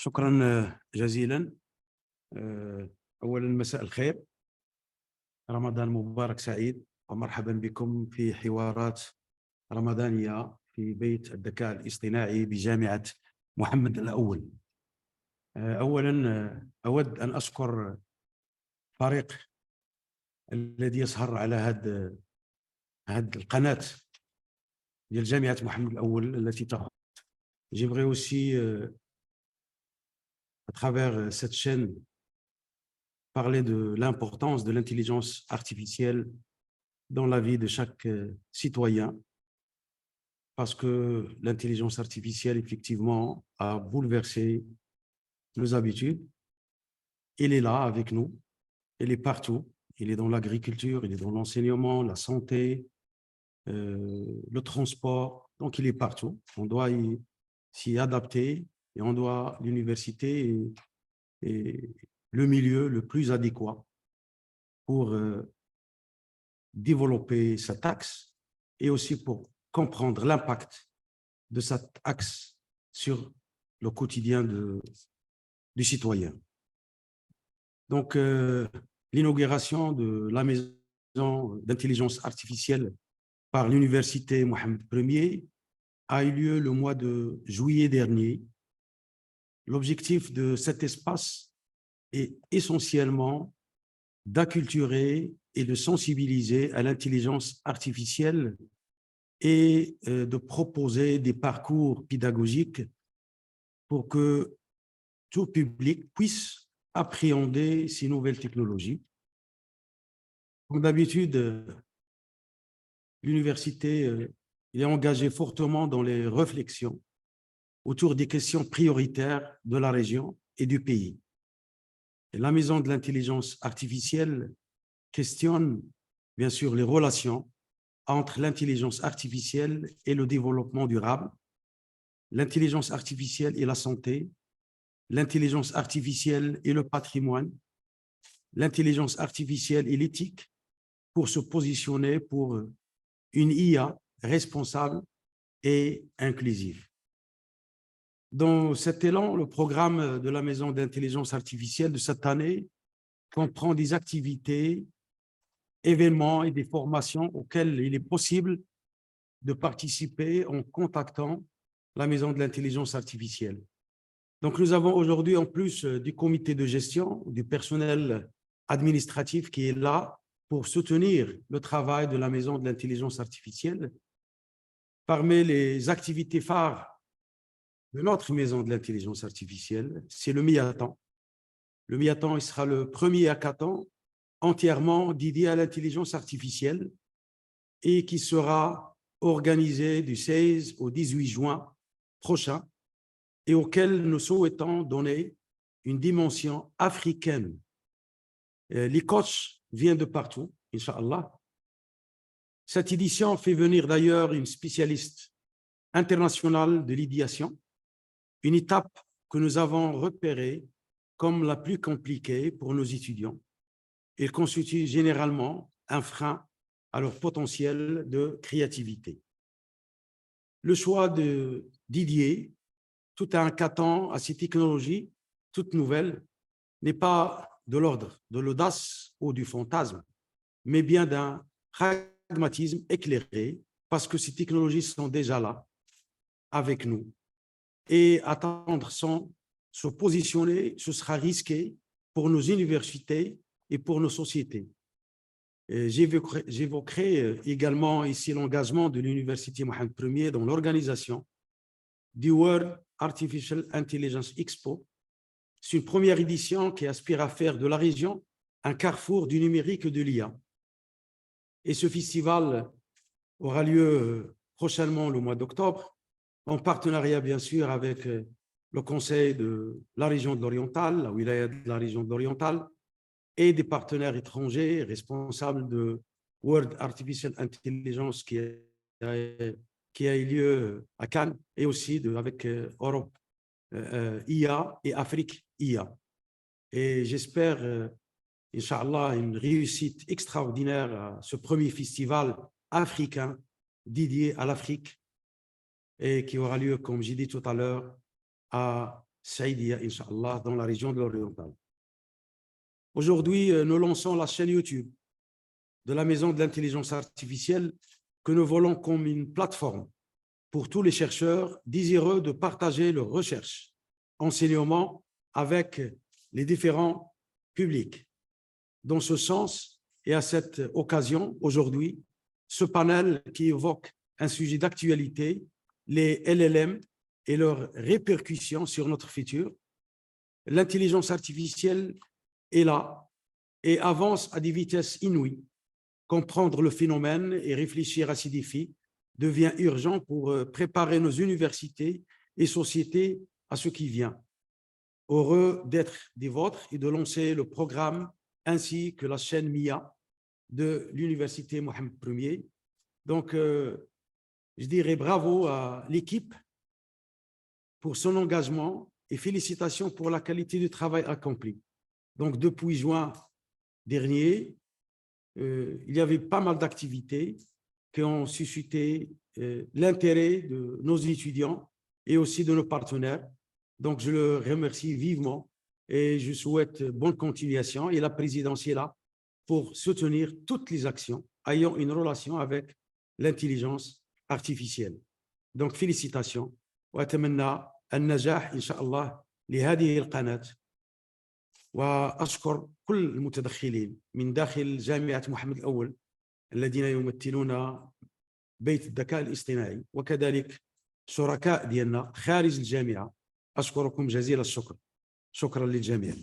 شكرا جزيلا. أولا مساء الخير، رمضان مبارك سعيد، ومرحبا بكم في حوارات رمضانية في بيت الذكاء الاصطناعي بجامعة محمد الأول. أولا أود أن أشكر فريق الذي يسهر على هذه القناة ديال جامعة محمد الأول التي تخص. J'aimerais aussi à travers cette chaîne parler de l'importance de l'intelligence artificielle dans la vie de chaque citoyen, parce que l'intelligence artificielle, effectivement, a bouleversé nos habitudes. Il est là avec nous, il est partout, il est dans l'agriculture, il est dans l'enseignement, la santé, le transport, donc il est partout. On doit s'y adapter et on doit, l'université est le milieu le plus adéquat pour développer cet axe et aussi pour comprendre l'impact de cet axe sur le quotidien du citoyen. Donc, l'inauguration de la maison d'intelligence artificielle par l'université Mohammed Ier a eu lieu le mois de juillet dernier. L'objectif de cet espace est essentiellement d'acculturer et de sensibiliser à l'intelligence artificielle et de proposer des parcours pédagogiques pour que tout public puisse appréhender ces nouvelles technologies. Comme d'habitude, l'université est engagée fortement dans les réflexions autour des questions prioritaires de la région et du pays. Et la maison de l'intelligence artificielle questionne bien sûr les relations entre l'intelligence artificielle et le développement durable, l'intelligence artificielle et la santé, l'intelligence artificielle et le patrimoine, l'intelligence artificielle et l'éthique, pour se positionner pour une IA responsable et inclusive. Dans cet élan, le programme de la maison d'intelligence artificielle de cette année comprend des activités, événements et des formations auxquelles il est possible de participer en contactant la maison de l'intelligence artificielle. Donc, nous avons aujourd'hui, en plus du comité de gestion, du personnel administratif qui est là pour soutenir le travail de la maison de l'intelligence artificielle. Parmi les activités phares de notre maison de l'intelligence artificielle, c'est le mi-temps. Le mi-temps, il sera le premier hackathon entièrement dédié à l'intelligence artificielle et qui sera organisé du 16 au 18 juin prochain et auquel nous souhaitons donner une dimension africaine. Les coachs viennent de partout, Inch'Allah. Cette édition fait venir d'ailleurs une spécialiste internationale de l'idéation, une étape que nous avons repérée comme la plus compliquée pour nos étudiants. Elle constitue généralement un frein à leur potentiel de créativité. Le choix de Didier, tout un hackathon à ces technologies toutes nouvelles, n'est pas de l'ordre de l'audace ou du fantasme, mais bien d'un pragmatisme éclairé, parce que ces technologies sont déjà là, avec nous. Et attendre sans se positionner, ce sera risqué pour nos universités et pour nos sociétés. J'évoquerai également ici l'engagement de l'université Mohammed Ier dans l'organisation du World Artificial Intelligence Expo. C'est une première édition qui aspire à faire de la région un carrefour du numérique et de l'IA. Et ce festival aura lieu prochainement le mois d'octobre, en partenariat bien sûr avec le conseil de la région de l'Oriental, la wilaya de la région de l'Oriental, et des partenaires étrangers responsables de World Artificial Intelligence qui a eu lieu à Cannes, et aussi avec Europe IA et Afrique IA. Et j'espère, Inch'Allah, une réussite extraordinaire à ce premier festival africain dédié à l'Afrique et qui aura lieu, comme j'ai dit tout à l'heure, à Saïdia, Inch'Allah, dans la région de l'Oriental. Aujourd'hui, nous lançons la chaîne YouTube de la Maison de l'intelligence artificielle que nous voulons comme une plateforme pour tous les chercheurs désireux de partager leurs recherches, enseignements avec les différents publics. Dans ce sens, et à cette occasion, aujourd'hui, ce panel qui évoque un sujet d'actualité, les LLM et leurs répercussions sur notre futur. L'intelligence artificielle est là et avance à des vitesses inouïes. Comprendre le phénomène et réfléchir à ces défis devient urgent pour préparer nos universités et sociétés à ce qui vient. Heureux d'être des vôtres et de lancer le programme ainsi que la chaîne MIA de l'Université Mohammed Ier. Donc, je dirais bravo à l'équipe pour son engagement et félicitations pour la qualité du travail accompli. Donc, depuis juin dernier, il y avait pas mal d'activités qui ont suscité l'intérêt de nos étudiants et aussi de nos partenaires. Donc, je le remercie vivement et je souhaite bonne continuation. Et la présidence est là pour soutenir toutes les actions ayant une relation avec l'intelligence artificielle. Donc, félicitations. وأتمنى النجاح إن شاء الله لهذه القناة. وأشكر كل المتدخلين من داخل جامعة محمد الأول الذين يمثلون بيت الذكاء الاصطناعي وكذلك شركاء ديالنا خارج الجامعة. أشكركم جزيل الشكر. شكرا للجميع.